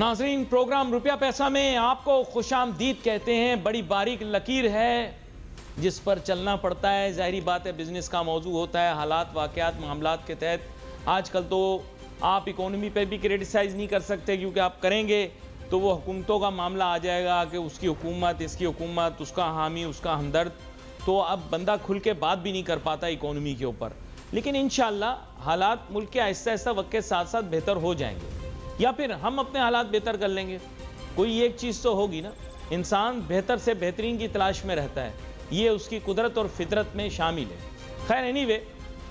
नाज़रीन, प्रोग्राम रुपया पैसा में आपको खुशामदीद कहते हैं। बड़ी बारीक लकीर है जिस पर चलना पड़ता है। ज़ाहिरी बात है, बिजनेस का मौजू होता है, हालात वाक़यात मामलात के तहत। आजकल तो आप इकोनॉमी पे भी क्रिटिसाइज़ नहीं कर सकते, क्योंकि आप करेंगे तो वो हुकूमतों का मामला आ जाएगा कि उसकी हुकूमत, इसकी हुकूमत, उसका हामी, उसका हमदर्द। तो अब बंदा खुल के बात भी नहीं कर पाता इकोनॉमी के ऊपर। लेकिन इंशाअल्लाह हालात मुल्क के आहिस्ता आहिस्ता वक्त के साथ साथ बेहतर हो जाएंगे, या फिर हम अपने हालात बेहतर कर लेंगे। कोई एक चीज़ तो होगी ना, इंसान बेहतर से बेहतरीन की तलाश में रहता है, ये उसकी कुदरत और फितरत में शामिल है। खैर एनीवे,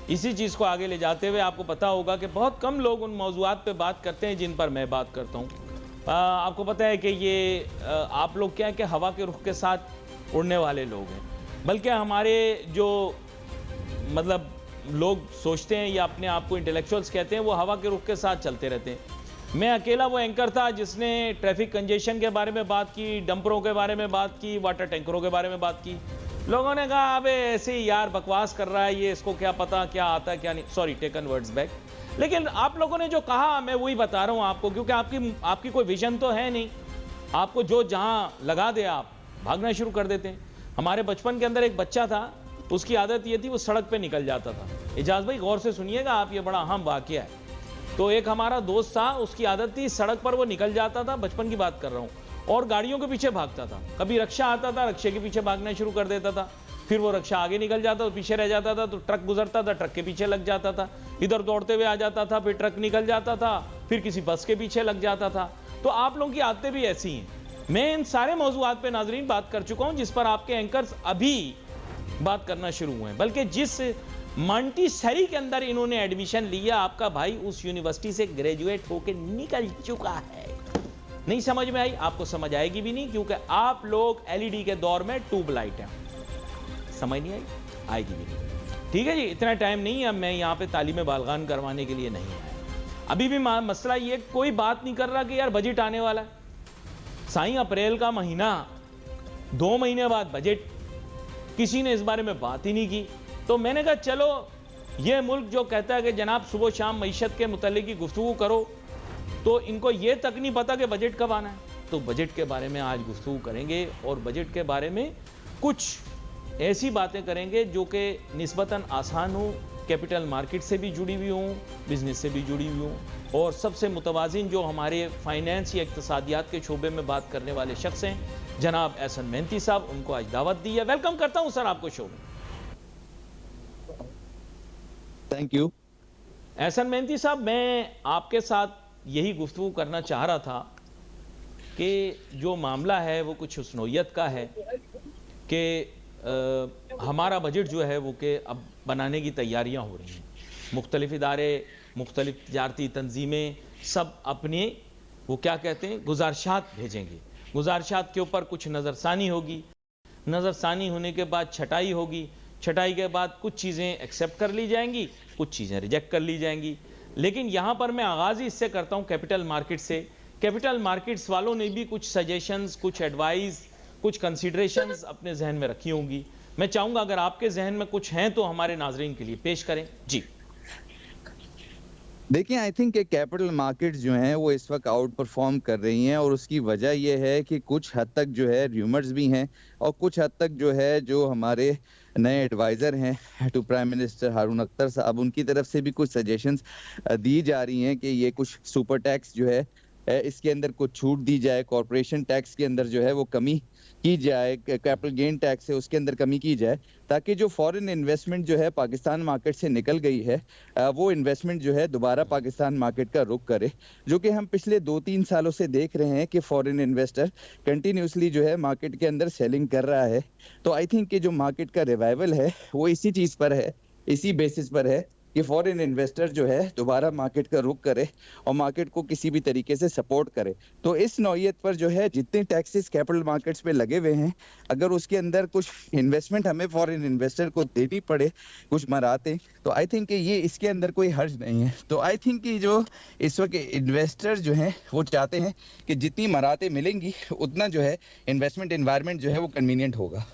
इसी चीज़ को आगे ले जाते हुए आपको पता होगा कि बहुत कम लोग उन मौज़ूआत पे बात करते हैं जिन पर मैं बात करता हूँ। आपको पता है कि ये आप लोग क्या है कि हवा के रुख के साथ उड़ने वाले लोग हैं, बल्कि हमारे जो मतलब लोग सोचते हैं या अपने आप को इंटेलेक्चुअल्स कहते हैं, वो हवा के रुख के साथ चलते रहते हैं। मैं अकेला वो एंकर था जिसने ट्रैफिक कंजेशन के बारे में बात की, डंपरों के बारे में बात की, वाटर टैंकरों के बारे में बात की। लोगों ने कहा अबे ऐसे ही यार बकवास कर रहा है ये, इसको क्या पता क्या आता है क्या नहीं। Sorry, taken words back. लेकिन आप लोगों ने जो कहा मैं वही बता रहा हूँ आपको, क्योंकि आपकी कोई विजन तो है नहीं। आपको जो जहाँ लगा दे आप भागना शुरू कर देते हैं। हमारे बचपन के अंदर एक बच्चा था, उसकी आदत ये थी वो सड़क पर निकल जाता था। एजाज भाई गौर से सुनिएगा आप, ये बड़ा अहम वाकया है। तो एक हमारा दोस्त था, उसकी आदत थी सड़क पर वो निकल जाता था, बचपन की बात कर रहा हूँ, और गाड़ियों के पीछे भागता था। कभी रक्षा आता था, रक्षे के पीछे भागना शुरू कर देता था। फिर वो रक्षा आगे निकल जाता तो पीछे रह जाता था, तो ट्रक गुजरता था, ट्रक के पीछे लग जाता था, इधर दौड़ते हुए आ जाता था, फिर ट्रक निकल जाता था, फिर किसी बस के पीछे लग जाता था। तो आप लोगों की आदतें भी ऐसी हैं। मैं इन सारे मौजूआत पे नाजरीन बात कर चुका हूँ जिस पर आपके एंकर्स अभी बात करना शुरू हुए हैं। बल्कि जिस मॉन्टेसरी के अंदर इन्होंने एडमिशन लिया, आपका भाई उस यूनिवर्सिटी से ग्रेजुएट होकर निकल चुका है। नहीं समझ में आई? आपको समझ आएगी भी नहीं, क्योंकि आप लोग एलईडी के दौर में ट्यूबलाइट हैं। समझ नहीं आई? आएगी भी नहीं। ठीक है जी, इतना टाइम नहीं है। अब मैं यहाँ पे तालीम बालगान करवाने के लिए नहीं आया। अभी भी मसला ये, कोई बात नहीं कर रहा कि यार बजट आने वाला है। साईं अप्रैल का महीना, 2 महीने बाद बजट, किसी ने इस बारे में बात ही नहीं की। तो मैंने कहा चलो, ये मुल्क जो कहता है कि जनाब सुबह शाम मईशत के मुतल्लिक की गुफ्तगू करो, तो इनको ये तक नहीं पता कि बजट कब आना है। तो बजट के बारे में आज गुफ्तगू करेंगे, और बजट के बारे में कुछ ऐसी बातें करेंगे जो कि निस्बतन आसान हो, कैपिटल मार्केट से भी जुड़ी हुई हों, बिजनेस से भी जुड़ी हुई हों, और सबसे मुतवाज़िन जो हमारे फाइनेंस या इक़्तिसादियात के शोबे में बात करने वाले शख्स हैं, जनाब एहसन मेहनती साहब, उनको आज दावत दी है। वेलकम करता हूं सर आपको शो में। थैंक यू एहसन मेहनती साहब, मैं आपके साथ यही गुफ्तगू करना चाह रहा था कि जो मामला है वो कुछ हुस्नोयत का है कि हमारा बजट जो है वो कि अब बनाने की तैयारियां हो रही हैं। मुख्तलिफ इदारे, मुख्तलिफ तिजारती तंजीमें सब अपने वो क्या कहते हैं गुजारिशात भेजेंगे। गुजारिशात के ऊपर कुछ नज़रसानी होगी, नज़रसानी होने के बाद छटाई होगी, छटाई के बाद कुछ चीज़ें एक्सेप्ट कर ली जाएंगी, कुछ चीज़ें रिजेक्ट कर ली जाएंगी। लेकिन यहाँ पर मैं आगाज़ ही इससे करता हूँ कैपिटल मार्केट से। कैपिटल मार्केट्स वालों ने भी कुछ सजेशंस, कुछ एडवाइस, कुछ कंसीडरेशंस अपने जहन में रखी होंगी। मैं चाहूँगा अगर आपके जहन में कुछ हैं तो हमारे नाजरीन के लिए पेश करें जी। देखिए, आई थिंक कैपिटल मार्केट्स जो हैं वो इस वक्त आउट परफॉर्म कर रही हैं, और उसकी वजह ये है कि कुछ हद तक जो है र्यूमर्स भी हैं, और कुछ हद तक जो है जो हमारे नए एडवाइज़र हैं टू प्राइम मिनिस्टर हारून अख्तर साहब, उनकी तरफ से भी कुछ सजेशंस दी जा रही हैं कि ये कुछ सुपर टैक्स जो है इसके अंदर कुछ छूट दी जाए, कॉरपोरेशन टैक्स के अंदर जो है वो कमी की जाए, कैपिटल गेन टैक्स है उसके अंदर कमी की जाए, ताकि जो फॉरेन इन्वेस्टमेंट जो है पाकिस्तान मार्केट से निकल गई है वो इन्वेस्टमेंट जो है दोबारा पाकिस्तान मार्केट का रुख करे। जो कि हम पिछले 2-3 सालों से देख रहे हैं कि फॉरेन इन्वेस्टर कंटिन्यूसली जो है मार्केट के अंदर सेलिंग कर रहा है। तो आई थिंक कि जो मार्केट का रिवाइवल है वो इसी चीज़ पर है, इसी बेसिस पर है कि फॉरेन इन्वेस्टर जो है दोबारा मार्केट का रुख करे और मार्केट को किसी भी तरीके से सपोर्ट करे। तो इस नौयत पर जो है जितने टैक्सेस कैपिटल मार्केट्स पे लगे हुए हैं, अगर उसके अंदर कुछ इन्वेस्टमेंट हमें फॉरेन इन्वेस्टर को देनी पड़े, कुछ मराते, तो आई थिंक कि ये इसके अंदर कोई हर्ज नहीं है। तो आई थिंक कि जो इस वक्त इन्वेस्टर जो हैं वो चाहते हैं कि जितनी मराते मिलेंगी उतना जो है इन्वेस्टमेंट एनवायरनमेंट जो है वो कन्वीनियंट होगा।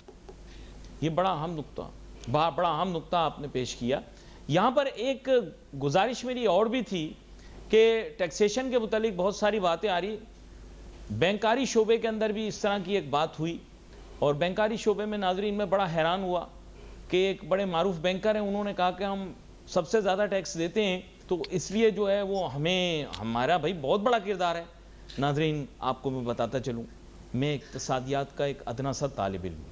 ये बड़ा अहम नुक्ता आपने पेश किया। यहाँ पर एक गुजारिश मेरी और भी थी कि टैक्सेशन के मुतालिक बहुत सारी बातें आ रही, बैंकारी शोबे के अंदर भी इस तरह की एक बात हुई, और बैंकारी शोबे में नाजरीन मैं बड़ा हैरान हुआ कि एक बड़े मारूफ बैंकर हैं, उन्होंने कहा कि हम सबसे ज़्यादा टैक्स देते हैं, तो इसलिए जो है वो हमें, हमारा भाई बहुत बड़ा किरदार है। नाजरीन आपको मैं बताता चलूँ, मैं इक़्तिसादियात का एक अदना सा तालिब इल्म हूँ,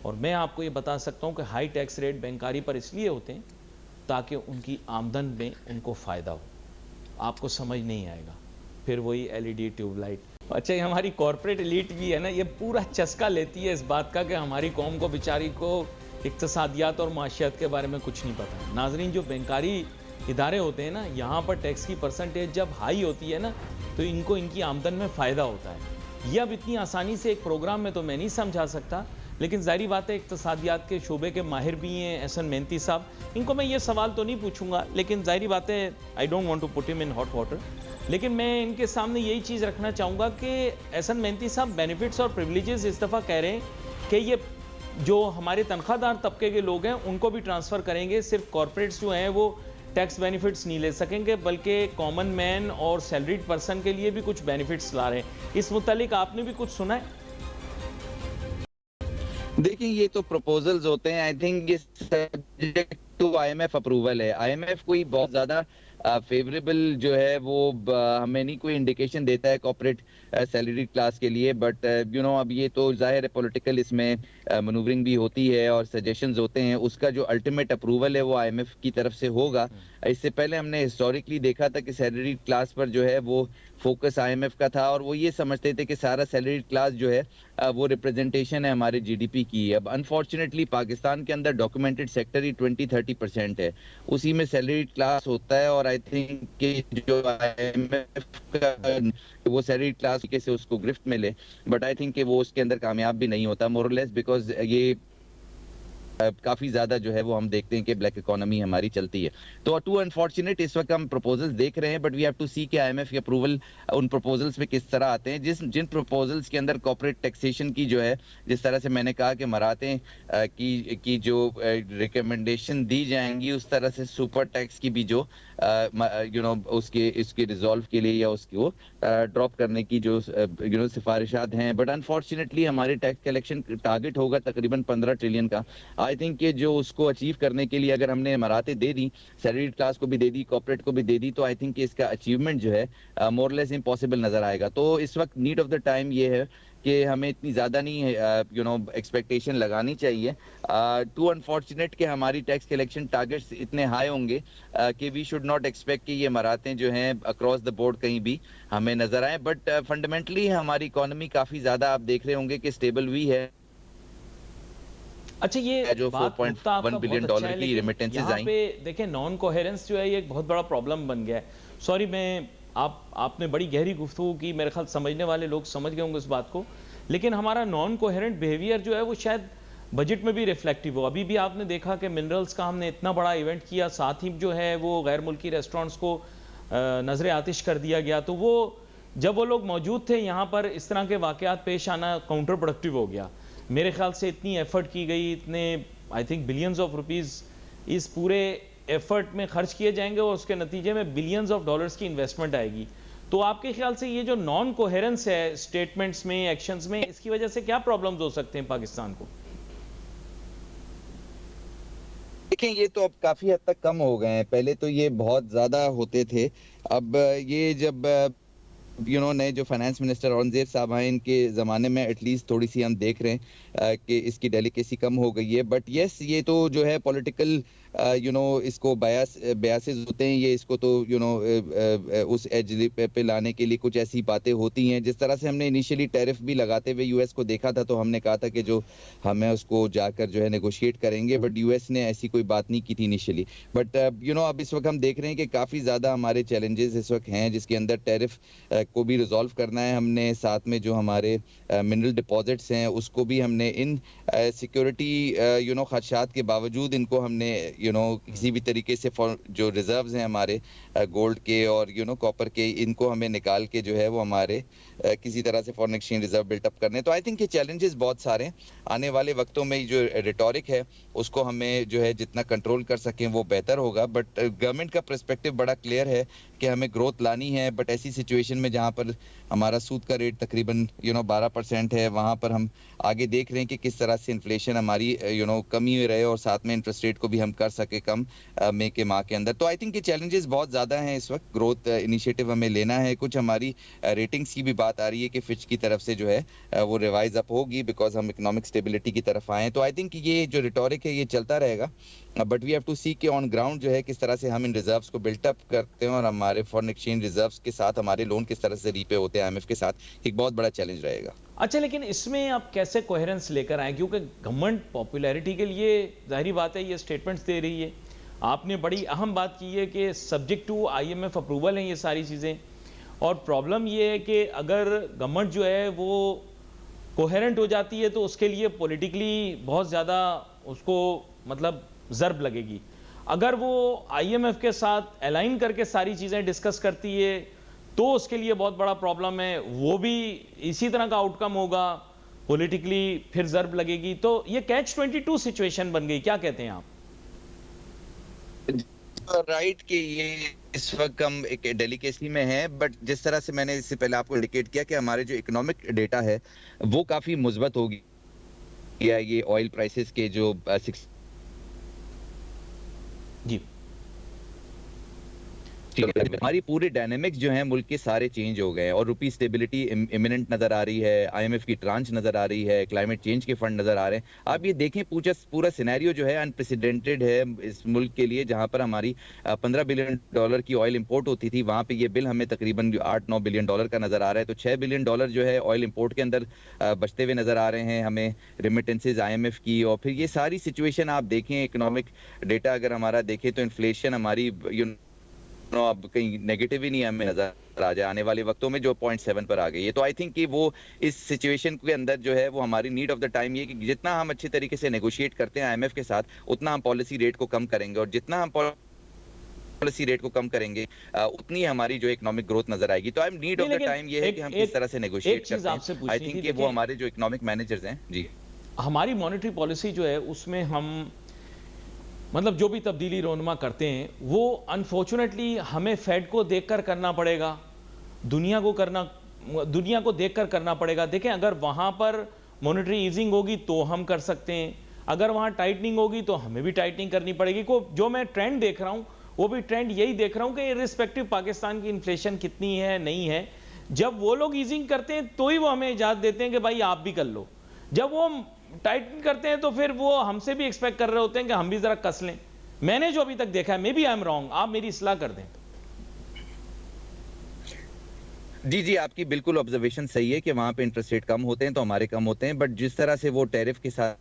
और मैं आपको ये बता सकता हूँ कि हाई टैक्स रेट बैंकारी पर इसलिए होते हैं ताकि उनकी आमदन में उनको फ़ायदा हो। आपको समझ नहीं आएगा, फिर वही एलईडी ट्यूबलाइट। अच्छा, ये हमारी कॉरपोरेट एलीट भी है ना, ये पूरा चस्का लेती है इस बात का कि हमारी कौम को बेचारी को इक़्तिसादियात और माशियत के बारे में कुछ नहीं पता। नाजरीन, जो बैंकारी इदारे होते हैं ना, यहाँ पर टैक्स की परसेंटेज जब हाई होती है ना, तो इनको इनकी आमदन में फ़ायदा होता है। ये अब इतनी आसानी से एक प्रोग्राम में तो मैं नहीं समझा सकता, लेकिन ज़ाहिर बात है इक़्तिसादियात के शोबे के माहिर भी हैं एहसन मेहनती साहब, इनको मैं ये सवाल तो नहीं पूछूंगा, लेकिन ज़ाहिर बात है I don't want to put him in hot water, लेकिन मैं इनके सामने यही चीज़ रखना चाहूँगा कि एहसन मेहनती साहब बेनिफिट्स और प्रिविलेजेस इस दफ़ा कह रहे हैं कि ये जो हमारे तनख्वाहदार तबके के लोग हैं उनको भी ट्रांसफ़र करेंगे, सिर्फ कॉरपोरेट्स जो हैं वो टैक्स बेनिफिट्स नहीं ले सकेंगे, बल्कि कॉमन मैन और सैलरीड पर्सन के लिए भी कुछ बेनिफिट्स ला रहे हैं। इस मुतालिक आपने भी कुछ सुना है? देखिए, ये तो प्रपोजल्स होते हैं। आई थिंक ये सब्जेक्ट टू आईएमएफ अप्रूवल है। आईएमएफ कोई बहुत ज्यादा फेवरेबल जो है वो हमें नहीं कोई इंडिकेशन देता है कॉर्पोरेट सैलरी क्लास के लिए, बट अब ये तो जाहिर है पॉलिटिकल इसमें मनूवरिंग भी होती है और सजेशंस होते हैं। उसका जो अल्टीमेट अप्रूवल है वो आईएमएफ की तरफ से होगा। इससे पहले हमने हिस्टोरिकली देखा था कि सैलरी क्लास पर जो है वो फोकस आईएमएफ का था, और वो ये समझते थे कि सारा सैलरी क्लास जो है वो रिप्रेजेंटेशन है हमारे जीडीपी की। अब अनफॉर्चुनेटली पाकिस्तान के अंदर डॉक्यूमेंटेड सेक्टर ही 20-30% है, उसी में सैलरी क्लास होता है। और आई थिंक कि जो आईएमएफ का वो सैलरी क्लास के से उसको गिरफ्त मिले, बट आई थिंक कि वो उसके अंदर कामयाब भी नहीं होता मोरलेस, बिकॉज ये काफी ज्यादा जो है वो हम देखते हैं कि ब्लैक इकोनॉमी हमारी चलती है। तो टू अनफॉर्चुनेट इस वक्त हम प्रपोजल्स देख रहे हैं, बट वी हैव टू सी कि आईएमएफ की अप्रूवल उन प्रपोजल्स में किस तरह आते हैं। जिन प्रपोजल्स के अंदर कॉर्पोरेट टैक्सेशन की जो है, जिस तरह से मैंने कहा कि मरातें की जो रिकमेंडेशन दी जाएंगी, उस तरह से सुपर टैक्स की भी जो इसके रिजॉल्व के लिए या उसको ड्रॉप करने की जो सिफारिशात हैं। बट अनफॉर्चुनेटली हमारे टैक्स कलेक्शन टारगेट होगा तकरीबन 15 ट्रिलियन का। आई थिंक कि जो उसको अचीव करने के लिए अगर हमने मराते दे दी, सैलरी क्लास को भी दे दी, कॉर्पोरेट को भी दे दी, तो आई थिंक कि इसका अचीवमेंट जो है मोरलेस इम्पॉसिबल नजर आएगा। तो इस वक्त नीड ऑफ द टाइम ये है कि हमें इतनी ज़्यादा नहीं एक्सपेक्टेशन लगानी चाहिए। टू अनफॉर्चुनेट कि हमारी टैक्स कलेक्शन टारगेट्स इतने हाई होंगे कि वी शुड नॉट एक्सपेक्ट कि ये मरातें जो हैं अक्रॉस द बोर्ड कहीं भी हमें नजर आए। बट फंडामेंटली हमारी इकोनॉमी काफ़ी ज़्यादा आप देख रहे होंगे कि स्टेबल हुई है। अच्छा, ये जो बात 4.1 बिलियन डॉलर की रेमिटेंसेस आई, पे देखें नॉन कोहेरेंस जो है ये एक बहुत बड़ा प्रॉब्लम बन गया है। सॉरी, मैं आपने बड़ी गहरी गुफ्तगू की, मेरे ख्याल समझने वाले लोग समझ गए होंगे इस बात को, लेकिन हमारा नॉन कोहेरेंट बिहेवियर जो है वो शायद बजट में भी रिफ्लेक्टिव हो। अभी भी आपने देखा कि मिनरल्स का हमने इतना बड़ा इवेंट किया, साथ ही जो है वो गैर मुल्की रेस्टोरेंट्स को नजर आतिश कर दिया गया, तो वो जब वो लोग मौजूद थे यहाँ पर इस तरह के वाक़यात पेश आना काउंटर प्रोडक्टिव हो गया। मेरे ख्याल से इतनी एफर्ट की गई, इतने I think billions of rupees इस पूरे एफर्ट में खर्च किए जाएंगे और उसके नतीजे में बिलियंस ऑफ डॉलर्स की इन्वेस्टमेंट आएगी। तो आपके ख्याल से ये जो नॉन कोहेरेंस है स्टेटमेंट्स में, एक्शंस में, इसकी वजह से क्या प्रॉब्लम्स हो सकते हैं पाकिस्तान को? देखें, ये तो अब काफी हद तक कम हो गए हैं। पहले तो ये बहुत ज्यादा होते थे। अब ये जब नए जो फाइनेंस मिनिस्टर औरंगजेब साहब हैं, इनके ज़माने में एटलीस्ट थोड़ी सी हम देख रहे हैं कि इसकी डेलिकेसी कम हो गई है। बट यस, ये तो जो है पॉलिटिकल इसको बयासेस होते हैं, ये इसको तो उस एज पे लाने के लिए कुछ ऐसी बातें होती हैं। जिस तरह से हमने इनिशियली टैरिफ भी लगाते हुए यूएस को देखा था, तो हमने कहा था कि जो हमें उसको जाकर जो है नेगोशिएट करेंगे, बट यूएस ने ऐसी कोई बात नहीं की थी इनिशियली। बट अब इस वक्त हम देख रहे हैं कि काफ़ी ज़्यादा हमारे चैलेंजेस इस वक्त हैं, जिसके अंदर टैरिफ को भी रिजॉल्व करना है हमने, साथ में जो हमारे मिनरल डिपॉजिट्स हैं उसको भी हमने इन सिक्योरिटी खदशात के बावजूद इनको हमने किसी भी तरीके से जो रिजर्व्स हैं हमारे गोल्ड के और कॉपर के, इनको हमें निकाल के जो है वो हमारे किसी तरह से फॉरेन एक्सचेंज रिजर्व बिल्टअप करने। तो आई थिंक ये चैलेंजेस बहुत सारे हैं। आने वाले वक्तों में जो रिटोरिक है उसको हमें जो है जितना कंट्रोल कर सकें वो बेहतर होगा। बट गवर्नमेंट का पर्सपेक्टिव बड़ा क्लियर है कि हमें ग्रोथ लानी है, बट ऐसी सिचुएशन में जहाँ पर हमारा सूद का रेट तकरीबन 12% है, वहाँ पर हम आगे देख रहे हैं कि किस तरह से इन्फ्लेशन हमारी कमी हुई रहे और साथ में इंटरेस्ट रेट को भी हम कर सके कम मई के माह के अंदर। तो आई थिंक ये चैलेंजेस बहुत ज़्यादा हैं इस वक्त। ग्रोथ इनिशिएटिव हमें लेना है। कुछ हमारी रेटिंग्स की भी बात आ रही है कि फिच की तरफ से जो है वो रिवाइज अप होगी बिकॉज हम इकोनॉमिक स्टेबिलिटी की तरफ आए हैं। तो आई थिंक ये जो रिटोरिक है ये चलता रहेगा, बट वी हैव टू सी कि ऑन ग्राउंड जो है किस तरह से हम इन रिजर्व्स को बिल्टअप करते हैं और हमारे फॉरेन एक्सचेंज रिजर्व्स के साथ हमारे लोन किस तरह से रीपे होते हैं आईएमएफ के साथ, एक बहुत बड़ा चैलेंज रहेगा। अच्छा, लेकिन इसमें आप कैसे कोहेरेंस लेकर आए, क्योंकि गवर्नमेंट पॉपुलैरिटी के लिए जाहिर बात है ये स्टेटमेंट्स दे रही है। आपने बड़ी अहम बात की है कि सब्जेक्ट टू आईएमएफ अप्रूवल हैं ये सारी चीज़ें, और प्रॉब्लम ये है कि अगर गवर्नमेंट जो है वो कोहेरेंट हो जाती है तो उसके लिए पॉलिटिकली बहुत ज़्यादा उसको मतलब ज़र्ब लगेगी। अगर वो आईएमएफ के साथ अलाइन करके सारी चीज़ें डिस्कस करती है तो उसके लिए बहुत बड़ा प्रॉब्लम है, वो भी इसी तरह का आउटकम होगा, पॉलिटिकली फिर ज़र्ब लगेगी। तो ये कैच 22 सिचुएशन बन गई, क्या कहते हैं आप? राइट कि ये इस वक्त हम एक डेलिकेसी में हैं, बट जिस तरह से मैंने इससे पहले आपको इंडिकेट किया कि हमारे जो इकोनॉमिक डेटा है वो काफ़ी मुस्बत होगी, या ये ऑयल प्राइसेस के जो जी हमारी पूरे डायनेमिक्स जो हैं मुल्क के सारे चेंज हो गए हैं और रुपी स्टेबिलिटी इमिनेंट नजर आ रही है, आईएमएफ की ट्रांच नजर आ रही है, क्लाइमेट चेंज के फंड नजर आ रहे हैं। आप ये देखें पूरा सिनेरियो जो है अनप्रेसिडेंटेड है इस मुल्क के लिए, जहां पर हमारी $15 बिलियन की ऑयल इंपोर्ट होती थी, वहां पे ये बिल हमें तकरीबन $8-9 बिलियन का नजर आ रहा है। तो $6 बिलियन जो है ऑयल इंपोर्ट के अंदर बचते हुए नजर आ रहे हैं हमें, रिमिटेंसेज आईएमएफ की। और फिर ये सारी सिचुएशन आप देखें, इकोनॉमिक डेटा अगर हमारा देखें तो इन्फ्लेशन हमारी अब कहीं नेगेटिव ही नहीं हमें नजर आ जाए आने वाले वक्तों में, जो 0.7 पर आ गई है। तो आई थिंक कि वो इस सिचुएशन के अंदर जो है वो हमारी नीड ऑफ द टाइम ये कि जितना हम अच्छे तरीके से नेगोशिएट करते हैं आईएमएफ के साथ, उतना हम पॉलिसी रेट को कम करेंगे, और जितना हम पॉलिसी रेट को कम करेंगे उतनी हमारी जो इकोनॉमिक ग्रोथ नजर आएगी। तो I am need of the time ये है कि हम किस तरह से नेगोशिएट करते हैं। आई थिंक कि वो हमारे जो इकोनॉमिक मैनेजर्स हैं जी, हमारी मॉनेटरी पॉलिसी जो है उसमें हम मतलब जो भी तब्दीली रोनमा करते हैं वो अनफॉर्चुनेटली हमें फेड को देखकर करना पड़ेगा, दुनिया को देखकर करना पड़ेगा। देखें, अगर वहाँ पर मॉनेटरी ईजिंग होगी तो हम कर सकते हैं, अगर वहाँ टाइटनिंग होगी तो हमें भी टाइटनिंग करनी पड़ेगी। को जो मैं ट्रेंड देख रहा हूँ वो भी ट्रेंड यही देख रहा हूँ कि इर्रिस्पेक्टिव पाकिस्तान की इन्फ्लेशन कितनी है नहीं है, जब वो लोग ईजिंग करते हैं तो ही वो हमें इजाज़त देते हैं कि भाई आप भी कर लो। जब वो टाइटन करते हैं तो फिर वो हमसे भी एक्सपेक्ट कर रहे होते हैं कि हम भी जरा कस लें। मैंने जो अभी तक देखा है, maybe I am wrong, आप मेरी इस्लाह कर दें। जी, आपकी बिल्कुल ऑब्जर्वेशन सही है कि वहां पे इंटरेस्ट रेट कम होते हैं तो हमारे कम होते हैं, बट जिस तरह से वो टैरिफ के साथ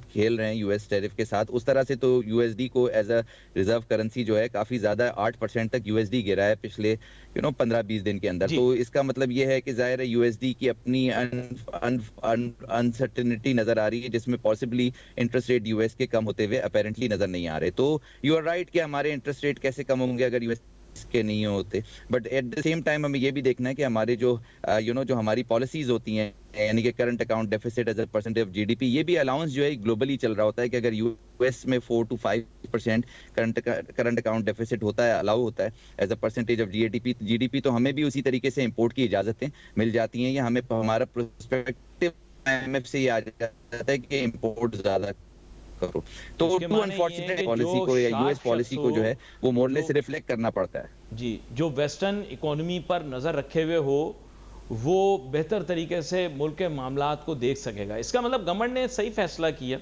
खेल रहे हैं, यूएस टैरिफ के साथ, उस तरह से तो यूएसडी को एज अ रिजर्व करेंसी जो है काफी ज्यादा 8% तक यूएसडी गिरा है पिछले 15-20 दिन के अंदर। तो इसका मतलब ये है कि जाहिर है यूएसडी की अपनी अनसर्टेनिटी नजर आ रही है, जिसमें पॉसिबली इंटरेस्ट रेट यूएस के कम होते हुए अपेरेंटली नजर नहीं आ रहे। तो यू आर राइट कि हमारे इंटरेस्ट रेट कैसे कम होंगे अगर यूएस के नहीं होते, but at the same time हमें ये भी देखना है कि हमारे जो जो हमारी पॉलिसीज होती हैं, यानी कि current account deficit as a percentage of GDP, ये भी अलाउंस जो है ग्लोबली चल रहा होता है कि अगर यूएस में 4 to 5% करंट अकाउंट डेफिसिट होता है, अलाउ होता है as a percentage of GDP, तो हमें भी उसी तरीके से इंपोर्ट की इजाजतें मिल जाती हैं, या हमें हमारा प्रोस्पेक्टिव आईएमएफ से ये आ जाता है कि इंपोर्ट ज्यादा करो। तो अनफॉर्चुनेट पॉलिसी को या यूएस पॉलिसी को जो है वो मोरलेस रिफ्लेक्ट करना पड़ता है। जी, जो वेस्टर्न इकोनॉमी पर नजर रखे हुए हो वो बेहतर तरीके से मुल्क के मामलात को देख सकेगा। इसका मतलब गवर्नमेंट ने सही फैसला किया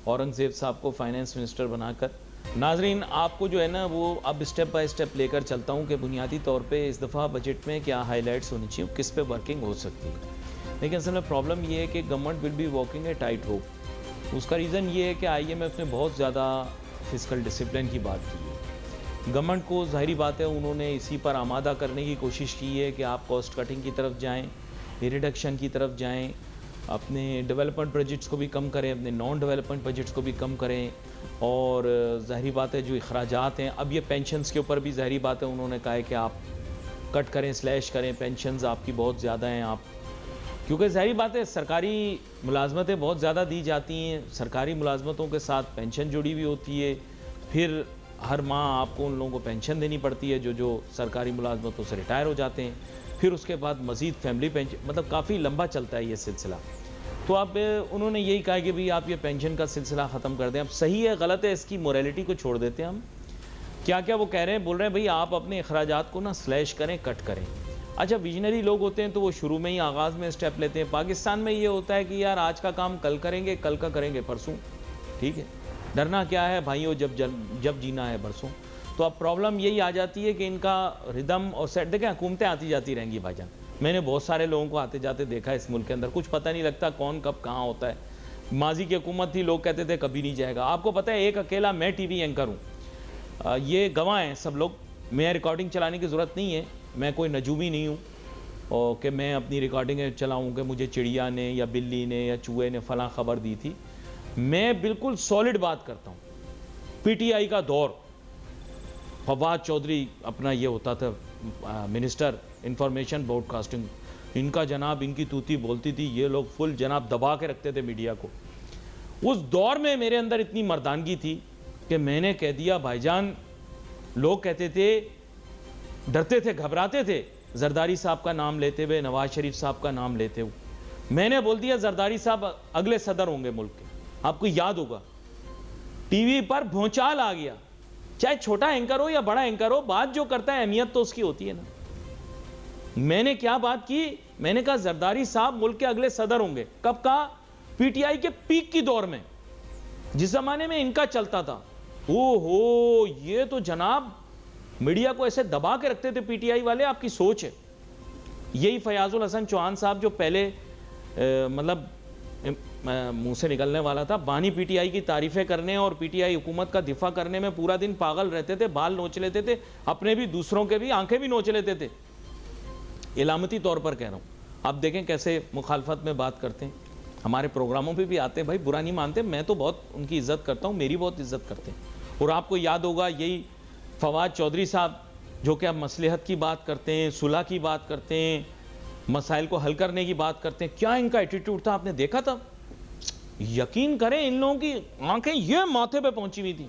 औरंगजेब साहब को फाइनेंस मिनिस्टर बनाकर। नाजरीन, आपको जो है ना वो अब स्टेप बाय स्टेप लेकर चलता हूँ कि बुनियादी तौर पे इस दफ़ा बजट में क्या हाईलाइट्स होनी चाहिए, किस पे वर्किंग हो सकती है। लेकिन असल में प्रॉब्लम ये है कि government will be walking A tight रोप। उसका रीज़न ये है कि आईएमएफ ने बहुत ज़्यादा फिस्कल डिसिप्लिन की बात की है। गवर्नमेंट को ज़ाहिरी बात है उन्होंने इसी पर आमादा करने की कोशिश की है कि आप कॉस्ट कटिंग की तरफ जाएं, रिडक्शन की तरफ जाएं, अपने डेवलपमेंट प्रोजेक्ट्स को भी कम करें, अपने नॉन डेवलपमेंट प्रोजेक्ट्स को भी कम करें। और ज़ाहिरी बात है जो अखराजात हैं, अब ये पेंशन्स के ऊपर भी ज़ाहिरी बात है उन्होंने कहा है कि आप कट करें, स्लैश करें, पेंशन्स आपकी बहुत ज़्यादा हैं आप, क्योंकि ज़ाहिरी बात है सरकारी मुलाजमतें बहुत ज़्यादा दी जाती हैं, सरकारी मुलाजमतों के साथ पेंशन जुड़ी हुई होती है, फिर हर माह आपको उन लोगों को पेंशन देनी पड़ती है जो सरकारी मुलाजमतों से रिटायर हो जाते हैं, फिर उसके बाद मज़ीद फैमिली पेंशन, मतलब काफ़ी लंबा चलता है ये सिलसिला। तो अब उन्होंने यही कहा कि भाई आप ये पेंशन का सिलसिला ख़त्म कर दें। अब सही है गलत है इसकी मोरालिटी को छोड़ देते हैं हम। क्या क्या वो कह रहे हैं, बोल रहे हैं भाई आप अपने अखराजात को ना स्लैश करें, कट करें। अच्छा, विजनरी लोग होते हैं तो वो शुरू में ही आगाज़ में स्टेप लेते हैं। पाकिस्तान में ये होता है कि यार आज का काम कल करेंगे, कल का करेंगे परसों, ठीक है। डरना क्या है भाइयों, जब जीना है बरसों। तो अब प्रॉब्लम यही आ जाती है कि इनका रिदम और सेट, देखें हुकूमतें आती जाती रहेंगी भाईजान। मैंने बहुत सारे लोगों को आते जाते देखा है इस मुल्क के अंदर, कुछ पता नहीं लगता कौन कब कहाँ होता है। माजी की हुकूमत थी, लोग कहते थे कभी नहीं जाएगा। आपको पता है एक अकेला मैं टीवी एंकर हूँ, ये गवाह हैं सब लोग। मैं रिकॉर्डिंग चलाने की ज़रूरत नहीं है, मैं कोई नजूमी नहीं हूँ और कि मैं अपनी रिकॉर्डिंग चलाऊँ कि मुझे चिड़िया ने या बिल्ली ने या चूहे ने फ़लाँ ख़बर दी थी। मैं बिल्कुल सॉलिड बात करता हूँ। पीटीआई का दौर, फवाद चौधरी अपना ये होता था मिनिस्टर इंफॉर्मेशन ब्रॉडकास्टिंग, इनका जनाब इनकी तूती बोलती थी, ये लोग फुल जनाब दबा के रखते थे मीडिया को। उस दौर में मेरे अंदर इतनी मर्दानगी थी कि मैंने कह दिया भाईजान, लोग कहते थे, डरते थे, घबराते थे जरदारी साहब का नाम लेते हुए, नवाज शरीफ साहब का नाम लेते हुए। मैंने बोल दिया जरदारी साहब अगले सदर होंगे मुल्क के। आपको याद होगा टीवी पर भौचाल आ गया, चाहे छोटा एंकर हो या बड़ा एंकर हो, बात जो करता है अहमियत तो उसकी होती है ना। मैंने क्या बात की, मैंने कहा जरदारी साहब मुल्क के अगले सदर होंगे। कब कहा? पीटीआई के पीक की दौर में, जिस जमाने में इनका चलता था। ओहो, ये तो जनाब मीडिया को ऐसे दबा के रखते थे पीटीआई वाले, आपकी सोच है। यही फयाजुल हसन चौहान साहब जो पहले मतलब मुंह से निकलने वाला था, बानी पीटीआई की तारीफें करने और पीटीआई हुकूमत का दिफा करने में पूरा दिन पागल रहते थे, बाल नोच लेते थे, अपने भी दूसरों के भी आंखें भी नोच लेते थे। इलामती तौर पर कह रहा हूँ। आप देखें कैसे मुखालफत में बात करते हैं, हमारे प्रोग्रामों पे भी आते हैं। भाई बुरा नहीं मानते, मैं तो बहुत उनकी इज्जत करता हूँ, मेरी बहुत इज्जत करते हैं। और आपको याद होगा यही फवाद चौधरी साहब जो कि अब मसलहत की बात करते हैं, सुलह की बात करते हैं, मसाइल को हल करने की बात करते हैं। क्या इनका एटीट्यूड था, आपने देखा था। यकीन करें इन लोगों की आंखें ये माथे पे पहुंची हुई थी।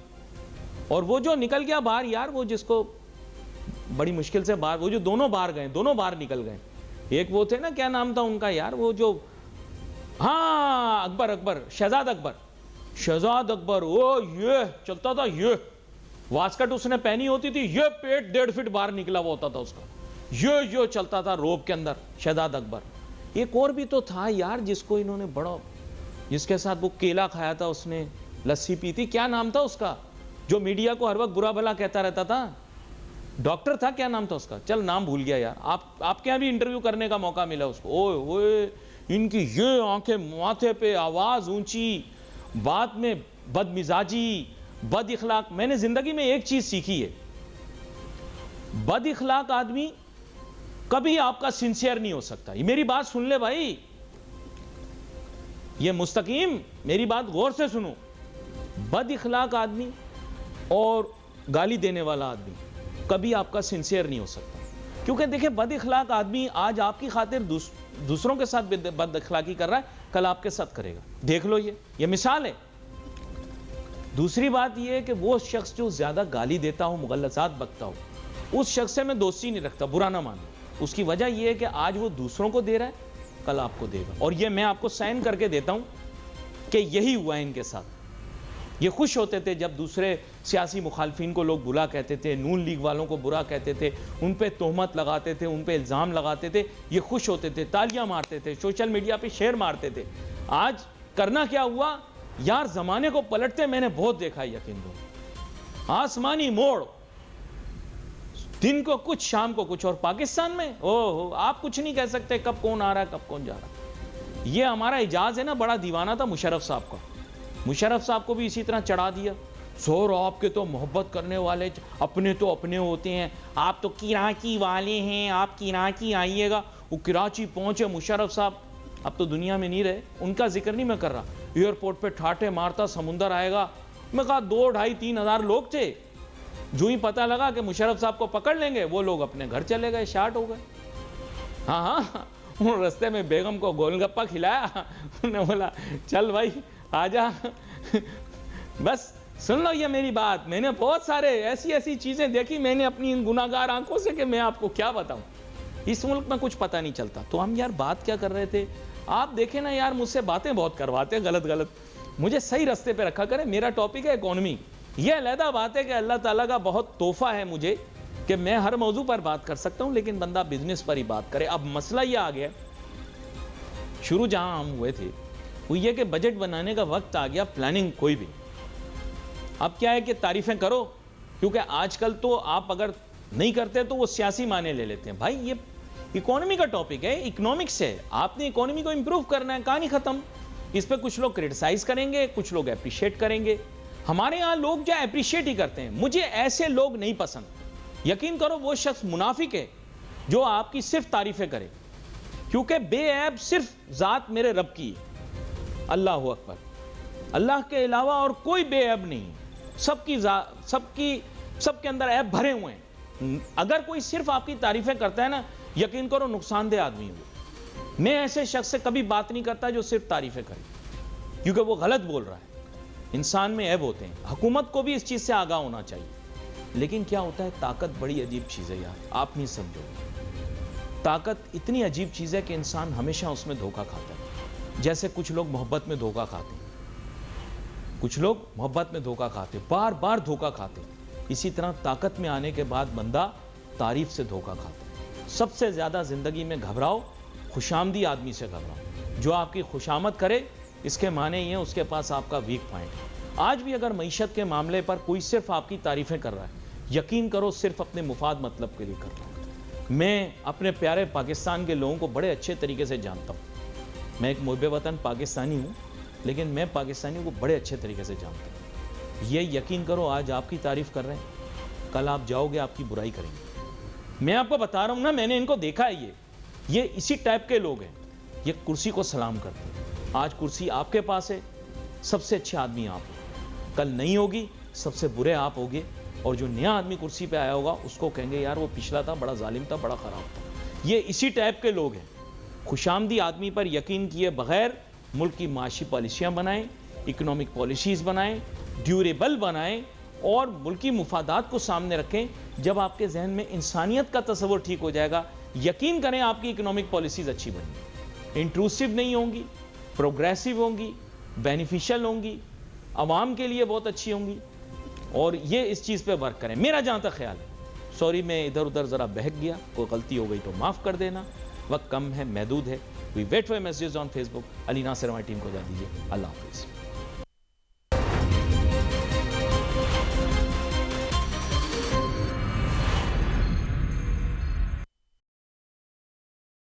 और वो जो निकल गया बाहर यार, वो जिसको बड़ी मुश्किल से बाहर, वो जो दोनों बाहर गए, दोनों बाहर निकल गए। एक वो थे ना, क्या नाम था उनका यार, वो जो, हाँ अकबर, शहजाद अकबर। ओ ये चलता था, ये वास्कट उसने पहनी होती थी, ये पेट 1.5 फीट बाहर निकला हुआ होता था उसका, ये चलता था रोब के अंदर, शहजाद अकबर। एक और भी तो था यार जिसको इन्होंने बड़ा, जिसके साथ वो केला खाया था, उसने लस्सी पी थी, क्या नाम था उसका, जो मीडिया को हर वक्त बुरा भला कहता रहता था, डॉक्टर था, क्या नाम था उसका, चल नाम भूल गया यार। आपके यहाँ भी इंटरव्यू करने का मौका मिला उसको। ओए इनकी ये आंखें माथे पे, आवाज ऊंची, बात में बदमिजाजी, बद इखलाक। मैंने जिंदगी में एक चीज सीखी है, बद इखलाक आदमी कभी आपका सिंसियर नहीं हो सकता। ये मेरी बात सुन ले भाई, ये मुस्तकीम मेरी बात गौर से सुनो। बद इखलाक आदमी और गाली देने वाला आदमी कभी आपका सिंसियर नहीं हो सकता। क्योंकि देखिए, बद इखलाक आदमी आज आपकी खातिर दूसरों के साथ बद इखलाकी कर रहा है, कल आपके साथ करेगा। देख लो, ये मिसाल है। दूसरी बात यह है कि वो शख्स जो ज्यादा गाली देता हो, मुगल्लसात बकता हो, उस शख्स से मैं दोस्ती नहीं रखता, बुरा ना मानो। उसकी वजह यह है कि आज वो दूसरों को दे रहा है, कल आपको देगा। और ये मैं आपको साइन करके देता हूं कि यही हुआ है इनके साथ। ये खुश होते थे जब दूसरे सियासी मुखालफिन को लोग बुरा कहते थे, नून लीग वालों को बुरा कहते थे, उन पे तोहमत लगाते थे, उन पे इल्ज़ाम लगाते थे, ये खुश होते थे, तालियां मारते थे, सोशल मीडिया पे शेयर मारते थे। आज करना क्या हुआ यार, ज़माने को पलटते मैंने बहुत देखा है, यकीन दो। आसमानी मोड़, दिन को कुछ, शाम को कुछ। और पाकिस्तान में ओहो, आप कुछ नहीं कह सकते कब कौन आ रहा है, कब कौन जा रहा है। ये हमारा इजाज़ है ना, बड़ा दीवाना था मुशर्रफ साहब का। मुशर्रफ साहब को भी इसी तरह चढ़ा दिया। जोर आपके तो मोहब्बत करने वाले अपने तो अपने होते हैं, आप तो कराची वाले हैं, आप कराची आइएगा। वो कराची पहुंचे मुशर्रफ साहब, अब तो दुनिया में नहीं रहे, उनका जिक्र नहीं मैं कर रहा। एयरपोर्ट पे ठाटे मारता समुंदर आएगा। मैं कहा 2, 2.5, 3 हज़ार लोग थे। जो ही पता लगा कि मुशर्रफ साहब को पकड़ लेंगे, वो लोग अपने घर चले गए, शार्ट हो गए। हाँ, उन रास्ते में बेगम को गोलगप्पा खिलाया, उन्होंने बोला चल भाई आजा। बस सुन लो ये मेरी बात, मैंने बहुत सारे ऐसी ऐसी चीजें देखी मैंने अपनी इन गुनाहगार आंखों से कि मैं आपको क्या बताऊं। इस मुल्क में कुछ पता नहीं चलता। तो हम यार बात क्या कर रहे थे, आप देखें ना यार, मुझसे बातें बहुत करवाते हैं गलत गलत, मुझे सही रास्ते पे रखा करें। मेरा टॉपिक है इकोनॉमी। ये अलहदा बात है कि अल्लाह ताला का बहुत तोहफा है मुझे कि मैं हर मौजू पर बात कर सकता हूं, लेकिन बंदा बिजनेस पर ही बात करे। अब मसला ये आ गया, शुरू जहां हम हुए थे वो ये कि बजट बनाने का वक्त आ गया, प्लानिंग कोई भी। अब क्या है कि तारीफें करो, क्योंकि आजकल तो आप अगर नहीं करते तो वो सियासी माने ले लेते हैं। भाई ये इकोनॉमी का टॉपिक है, इकोनॉमिक्स है, आपने इकोनॉमी को इंप्रूव करना है, कहानी खत्म। इस पे कुछ लोग क्रिटिसाइज करेंगे, कुछ लोग अप्रिशिएट करेंगे। हमारे यहाँ लोग जो अप्रिशिएट ही करते हैं, मुझे ऐसे लोग नहीं पसंद। यकीन करो वो शख्स मुनाफिक है जो आपकी सिर्फ तारीफें करे, क्योंकि बेऐब सिर्फ जात मेरे रब की है, अल्लाह अकबर। अल्लाह के अलावा और कोई बेऐब नहीं, सबके अंदर ऐब भरे हुए हैं। अगर कोई सिर्फ आपकी तारीफें करता है ना, यकीन करो नुकसानदेह आदमी हो। मैं ऐसे शख्स से कभी बात नहीं करता जो सिर्फ तारीफें करे, क्योंकि वो गलत बोल रहा है। इंसान में ऐब होते हैं, हुकूमत को भी इस चीज से आगाह होना चाहिए। लेकिन क्या होता है, ताकत बड़ी अजीब चीज है यार, आप नहीं समझोगे। ताकत इतनी अजीब चीज है कि इंसान हमेशा उसमें धोखा खाता है। जैसे कुछ लोग मोहब्बत में धोखा खाते हैं, कुछ लोग मोहब्बत में धोखा खाते, बार बार धोखा खाते। इसी तरह ताकत में आने के बाद बंदा तारीफ से धोखा खाता है। सबसे ज्यादा जिंदगी में घबराओ, खुशामदी आदमी से घबराओ। जो आपकी खुशामद करे, इसके माने ये उसके पास आपका वीक पॉइंट है। आज भी अगर मईशत के मामले पर कोई सिर्फ आपकी तारीफें कर रहा है, यकीन करो सिर्फ अपने मुफाद मतलब के लिए कर रहा है। मैं अपने प्यारे पाकिस्तान के लोगों को बड़े अच्छे तरीके से जानता हूँ। मैं एक मुहब्बे वतन पाकिस्तानी हूँ, लेकिन मैं पाकिस्तानियों को बड़े अच्छे तरीके से जानता हूँ। ये यकीन करो, आज आपकी तारीफ कर रहे हैं, कल आप जाओगे आपकी बुराई करेंगे। मैं आपको बता रहा हूँ ना, मैंने इनको देखा है। ये इसी टाइप के लोग हैं। ये कुर्सी को सलाम करते हैं। आज कुर्सी आपके पास है, सबसे अच्छे आदमी आप हो। कल नहीं होगी, सबसे बुरे आप होगे। और जो नया आदमी कुर्सी पे आया होगा उसको कहेंगे यार वो पिछला था, बड़ा जालिम था, बड़ा ख़राब था। ये इसी टाइप के लोग हैं। खुशामदी आदमी पर यकीन किए बगैर मुल्क की माशी पॉलिसियाँ बनाएं, इकोनॉमिक पॉलिसीज़ बनाएं, ड्यूरेबल बनाएं और मुल्की मुफादात को सामने रखें। जब आपके जहन में इंसानियत का तस्वर ठीक हो जाएगा, यकीन करें आपकी इकोनॉमिक पॉलिसीज़ अच्छी बनेंगी, इंट्रूसिव नहीं होंगी, प्रोग्रेसिव होंगी, बेनिफिशियल होंगी, आवाम के लिए बहुत अच्छी होंगी। और ये इस चीज़ पे वर्क करें, मेरा जहाँ तक ख्याल है। सॉरी, मैं इधर उधर ज़रा बहक गया, कोई गलती हो गई तो माफ़ कर देना। वक्त कम है, महदूद है। We wait for messages on Facebook. Ali Nasir हमारी टीम को जा दीजिए। अल्लाह हाफिज़।